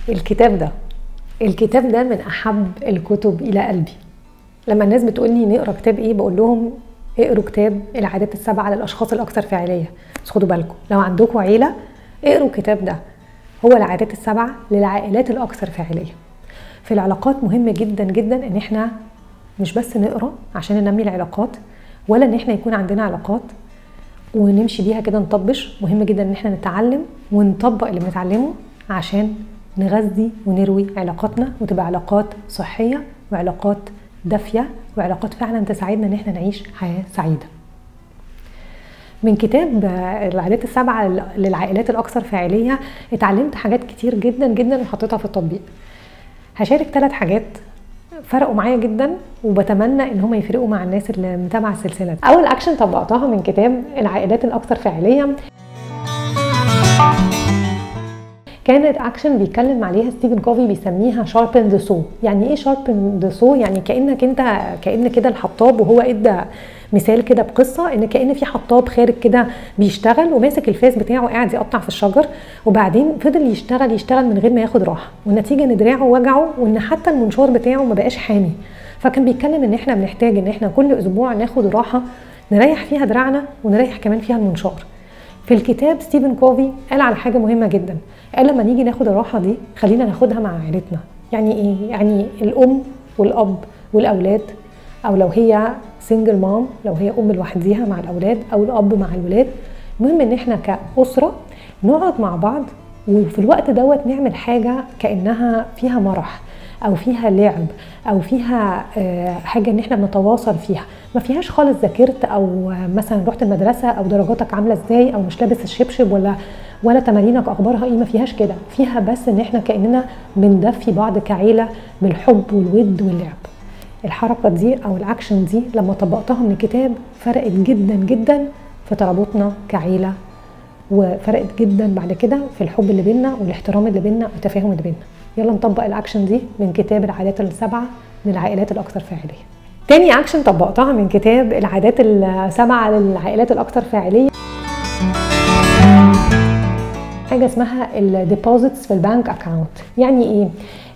الكتاب ده من احب الكتب الى قلبي. لما الناس بتقولي نقرا كتاب ايه بقول لهم اقروا كتاب العادات السبعه للاشخاص الاكثر فاعليه. بس خدوا بالكم لو عندكم عيله اقروا الكتاب ده، هو العادات السبعه للعائلات الاكثر فاعليه. في العلاقات مهم جدا جدا ان احنا مش بس نقرا عشان ننمي العلاقات، ولا ان احنا يكون عندنا علاقات ونمشي بيها كده نطبش. مهم جدا ان احنا نتعلم ونطبق اللي بنتعلمه عشان نغذي ونروي علاقاتنا وتبقى علاقات صحية وعلاقات دافية وعلاقات فعلا تساعدنا ان احنا نعيش حياة سعيدة. من كتاب العادات السبعة للعائلات الأكثر فاعلية اتعلمت حاجات كتير جدا جدا وحطيتها في التطبيق. هشارك 3 حاجات فرقوا معايا جدا وبتمنى ان هم يفرقوا مع الناس اللي متابعه السلسله دي. اول اكشن طبقتها من كتاب العائلات الاكثر فاعليه كانت اكشن بيتكلم عليها ستيفن كوفي، بيسميها شاربن ذا سو. يعني ايه شاربن ذا سو؟ يعني كأن كده الحطاب، وهو ادى مثال كده بقصه ان كأن في حطاب خارج كده بيشتغل وماسك الفاس بتاعه قاعد يقطع في الشجر، وبعدين فضل يشتغل من غير ما ياخد راحه، والنتيجه ان دراعه وجعه وان حتى المنشار بتاعه ما بقاش حامي. فكان بيتكلم ان احنا بنحتاج ان احنا كل اسبوع ناخد راحه نريح فيها دراعنا ونريح كمان فيها المنشار. في الكتاب ستيفن كوفي قال على حاجه مهمه جدا، قال لما نيجي ناخد الراحه دي خلينا ناخدها مع عائلتنا. يعني ايه؟ يعني الام والاب والاولاد، او لو هي سنجل مام لو هي ام لوحديها مع الاولاد، او الاب مع الولاد. المهم ان احنا كاسره نقعد مع بعض، وفي الوقت دوت نعمل حاجه كانها فيها مرح او فيها لعب او فيها حاجه ان احنا بنتواصل فيها، ما فيهاش خالص ذاكرت او مثلا رحت المدرسه او درجاتك عامله ازاي او مش لابس الشبشب ولا تمارينك اخبارها ايه. ما فيهاش كده، فيها بس ان احنا كاننا بندفي بعض كعيله بالحب والود واللعب. الحركه دي او الاكشن دي لما طبقتها من الكتاب فرقت جدا جدا في ترابطنا كعيله، وفرقت جدا بعد كده في الحب اللي بينا والاحترام اللي بينا والتفاهم اللي بينا. يلا نطبق الاكشن دي من كتاب العادات السبعه للعائلات الاكثر فاعليه. تاني اكشن طبقتها من كتاب العادات السبعه للعائلات الاكثر فاعليه حاجه اسمها الديبوزيتس في البنك اكاونت. يعني ايه؟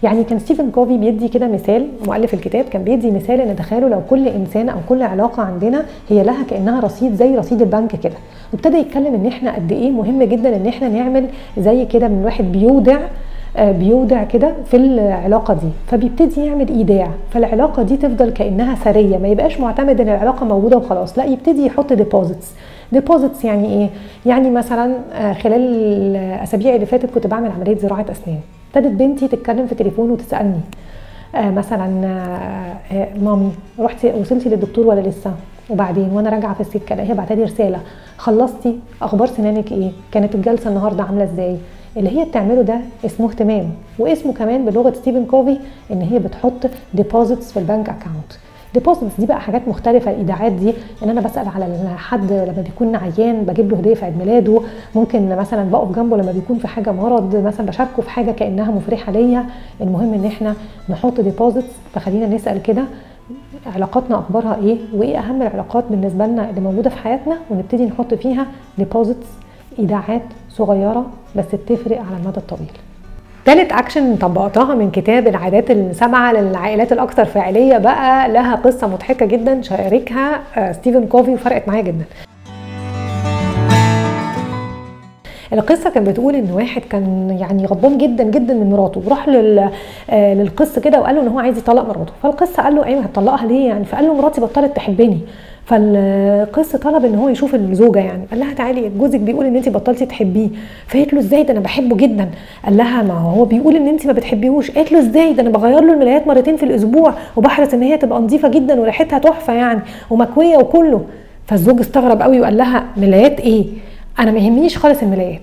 يعني كان ستيفن كوفي بيدي كده مثال، مؤلف الكتاب كان بيدي مثال ان تخيلوا لو كل انسان او كل علاقه عندنا هي لها كانها رصيد زي رصيد البنك كده، وابتدى يتكلم ان احنا قد ايه مهم جدا ان احنا نعمل زي كده من واحد بيودع كده في العلاقه دي، فبيبتدي يعمل ايداع، فالعلاقه دي تفضل كانها ثريه، ما يبقاش معتمد ان العلاقه موجوده وخلاص، لا يبتدي يحط ديبوزيتس. يعني ايه؟ يعني مثلا خلال الاسابيع اللي فاتت كنت بعمل عمليه زراعه اسنان، ابتدت بنتي تتكلم في تليفون وتسالني مثلا مامي وصلتي للدكتور ولا لسه؟ وبعدين وانا راجعه في السكه الاقيها بعتلي رساله خلصتي؟ اخبار سنانك ايه؟ كانت الجلسه النهارده عامله ازاي؟ اللي هي بتعمله ده اسمه اهتمام، واسمه كمان بلغه ستيفن كوفي ان هي بتحط ديبوزيتس في البنك اكاونت. ديبوزيتس دي بقى حاجات مختلفه. الايداعات دي ان انا بسال على حد لما بيكون عيان بجيب له هديه في عيد ميلاده، ممكن مثلا بقف جنبه لما بيكون في حاجه مرض، مثلا بشاركه في حاجه كانها مفرحه ليا. المهم ان احنا نحط ديبوزيتس. فخلينا نسال كده علاقاتنا اخبارها ايه، وايه اهم العلاقات بالنسبه لنا اللي موجوده في حياتنا، ونبتدي نحط فيها ديبوزيتس، ايداعات صغيره بس بتفرق على المدى الطويل. ثالث اكشن طبقتها من كتاب العادات السبعه للعائلات الاكثر فاعليه بقى لها قصه مضحكه جدا شاركها ستيفن كوفي وفرقت معايا جدا. القصه كانت بتقول ان واحد كان يعني غضبان جدا جدا من مراته، وراح للقس كده وقال له ان هو عايز يطلق مراته. فالقس قال له ايوه هتطلقها ليه يعني؟ فقال له مراتي بطلت تحبني. فالقس طلب ان هو يشوف الزوجه، يعني قال لها تعالي جوزك بيقول ان انت بطلتي تحبيه. فقالت له ازاي؟ ده انا بحبه جدا. قال لها ما هو بيقول ان انت ما بتحبيهوش. قالت له ازاي؟ ده انا بغير له الملايات مرتين في الاسبوع وبحرص ان هي تبقى نظيفه جدا وريحتها تحفه يعني ومكويه وكله. فالزوج استغرب قوي وقال لها ملايات ايه؟ انا ما يهمنيش خالص الملايات.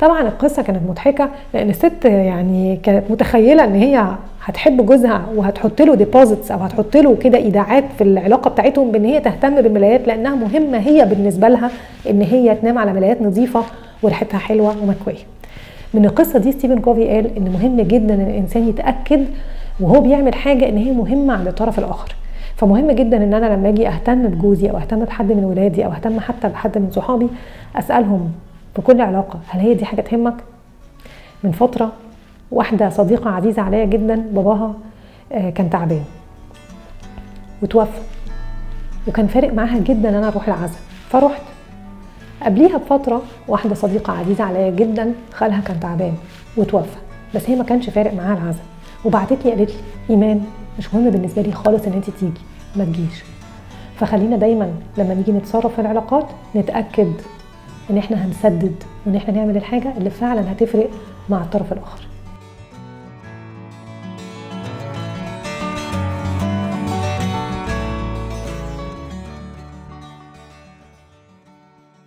طبعا القصه كانت مضحكه لان الست يعني كانت متخيله ان هي هتحب جوزها وهتحط له ديبوزيتس او هتحط له كده ايداعات في العلاقه بتاعتهم بان هي تهتم بالملايات، لانها مهمه هي بالنسبه لها ان هي تنام على ملايات نظيفه وريحتها حلوه ومكويه. من القصه دي ستيفن كوفي قال ان مهم جدا ان الانسان يتاكد وهو بيعمل حاجه ان هي مهمه عند الطرف الاخر. فمهم جدا ان انا لما اجي اهتم بجوزي او اهتم بحد من ولادي او اهتم حتى بحد من صحابي اسالهم في كل علاقه هل هي دي حاجه تهمك؟ من فتره واحده صديقه عزيزه عليا جدا باباها كان تعبان وتوفى، وكان فارق معاها جدا ان انا اروح العزاء، فروحت. قبليها بفتره واحده صديقه عزيزه عليا جدا خالها كان تعبان وتوفى، بس هي ما كانش فارق معاها العزاء، وبعتت لي قالت لي ايمان مش مهم بالنسبه لي خالص ان انت تيجي، ما تجيش. فخلينا دايما لما نيجي نتصرف في العلاقات نتاكد ان احنا هنسدد وان احنا نعمل الحاجه اللي فعلا هتفرق مع الطرف الاخر.